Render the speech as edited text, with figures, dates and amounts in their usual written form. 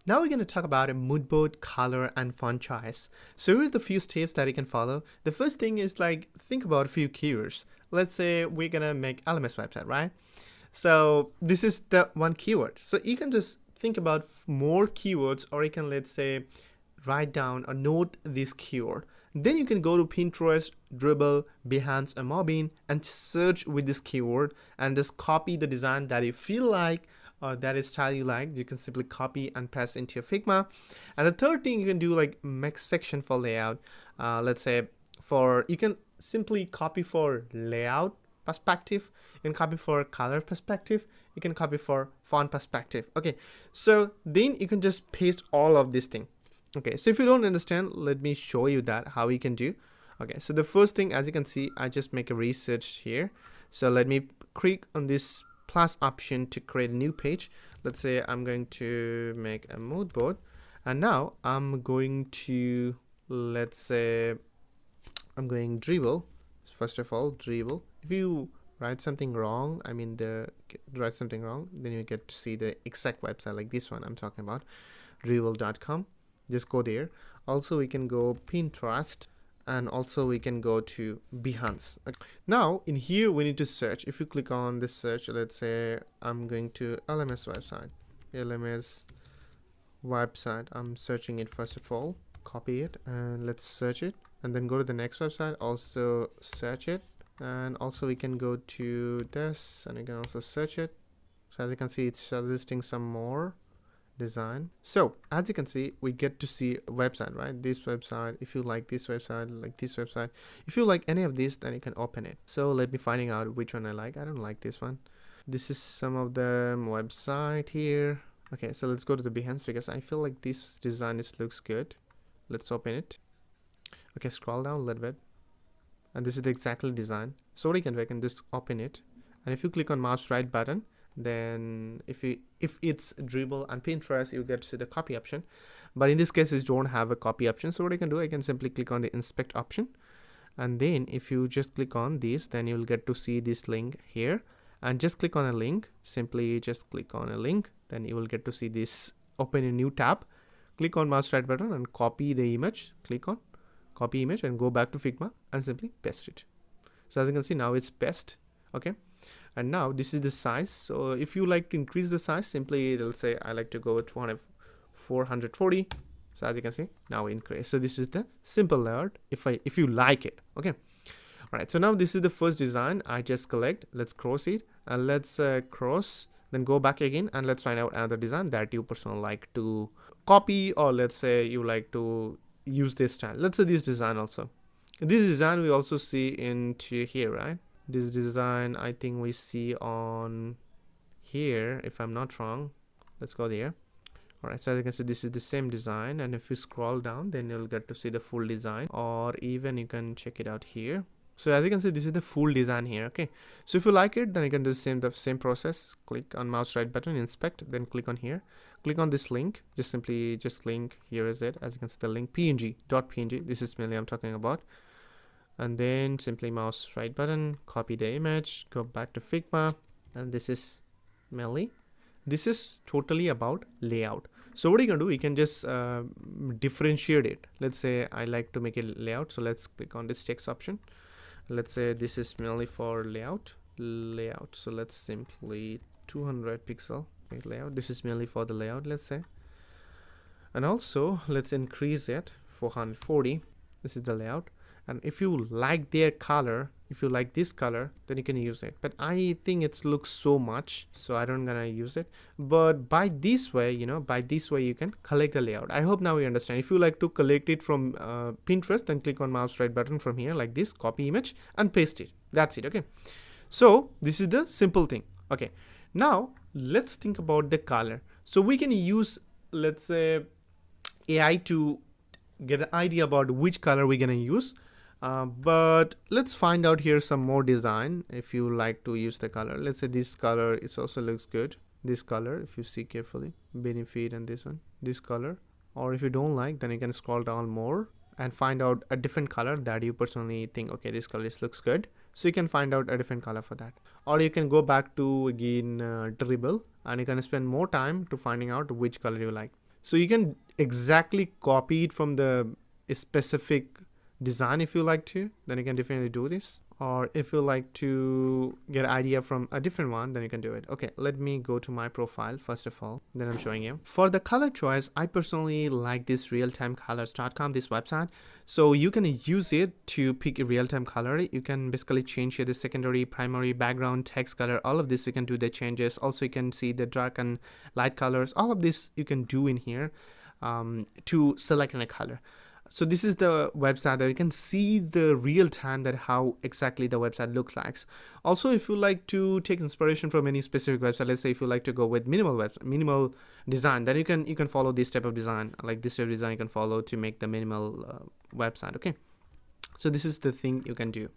Now we're going to talk about a mood board, color, and font choice. So here's the few steps that you can follow. The first thing is like think about a few keywords. Let's say we're gonna make LMS website, right? So this is the one keyword. So you can just think about more keywords, or you can, let's say, write down or note this keyword. Then you can go to Pinterest, Dribble, Behance, or Mobbing and search with this keyword and just copy the design that you feel like or that is style you like. You can simply copy and paste into your Figma. And the third thing you can do, like make section for layout. Let's say you can simply copy for layout perspective, you can copy for color perspective, you can copy for font perspective. Okay, so then you can just paste all of this thing. Okay, so if you don't understand, let me show you that how you can do. Okay, so the first thing, as you can see, I just make a research here. So let me click on this plus option to create a new page. Let's say I'm going to make a mood board, and now I'm going to, let's say I'm going dribble. First of all, dribble. If you write something wrong, write something wrong, then you get to see the exact website, like this one I'm talking about, dribble.com. Just go there. Also we can go Pinterest, and also we can go to Behance. Okay. Now in here we need to search. If you click on this search, let's say I'm going to LMS website. I'm searching it. First of all, copy it and let's search it, and then go to the next website, also search it, and also we can go to this and you can also search it. So as you can see, it's suggesting some more design. So as you can see, we get to see a website, right? This website. If you like this website, like this website, if you like any of these, then you can open it. So let me finding out which one I like. I don't like this one. This is some of the website here. Okay, so let's go to the Behance because I feel like this design looks good. Let's open it. Okay, scroll down a little bit, and this is the exactly design. So what you can do, I can just open it, and if you click on mouse right button, then if it's Dribble and Pinterest, you get to see the copy option. But in this case, you don't have a copy option. So what I can do, I can simply click on the inspect option, and then if you just click on this, then you'll get to see this link here, and just click on a link. Simply just click on a link, then you will get to see this, open a new tab, click on mouse right button and copy the image, click on copy image and go back to Figma and simply paste it. So as you can see, now it's paste. Okay, and now this is the size. So if you like to increase the size, simply it'll say I like to go 440. So as you can see, now increase. So this is the simple layout if you like it. Okay, all right, so now this is the first design I just collect. Let's cross it and let's cross, then go back again, and let's find out another design that you personally like to copy, or let's say you like to use this style. Let's say this design also. This design we also see into here, right? This design I think we see on here, if I'm not wrong. Let's go there. All right, so as you can see, this is the same design, and if you scroll down, then you'll get to see the full design, or even you can check it out here. So as you can see, this is the full design here. Okay, so if you like it, then you can do the same process. Click on mouse right button, inspect, then click on here, click on this link, just link. Here is it. As you can see, the link png.png. This is mainly I'm talking about. And then simply mouse right button, copy the image, go back to Figma, and this is mainly, this is totally about layout. So what you can do, you can just differentiate it. Let's say I like to make it layout, so let's click on this text option. Let's say this is mainly for layout. So let's simply 200 pixel make layout. This is mainly for the layout, let's say. And also let's increase it 440. This is the layout. And if you like their color, if you like this color, then you can use it. But I think it looks so much, so I don't gonna use it. But by this way, you can collect the layout. I hope now you understand. If you like to collect it from Pinterest, then click on mouse right button from here like this, copy image and paste it. That's it. Okay, so this is the simple thing. Okay, now let's think about the color. So we can use, let's say, AI to get an idea about which color we're gonna use. But let's find out here some more design. If you like to use the color, let's say this color, it also looks good. This color, if you see carefully, benefit, and this one, this color. Or if you don't like, then you can scroll down more and find out a different color that you personally think, okay, this color looks good. So you can find out a different color for that. Or you can go back to again Dribble, and you can spend more time to finding out which color you like. So you can exactly copy it from the specific design if you like to, then you can definitely do this. Or if you like to get an idea from a different one, then you can do it. Okay, let me go to my profile first of all, then I'm showing you. For the color choice, I personally like this realtimecolors.com, this website. So you can use it to pick a real-time color. You can basically change the secondary, primary, background, text color, all of this you can do the changes. Also you can see the dark and light colors, all of this you can do in here to select a color. So this is the website that you can see the real time that how exactly the website looks like. Also, if you like to take inspiration from any specific website, let's say if you like to go with minimal design, then you can follow this type of design, like this type of design you can follow to make the minimal website. Okay, so this is the thing you can do.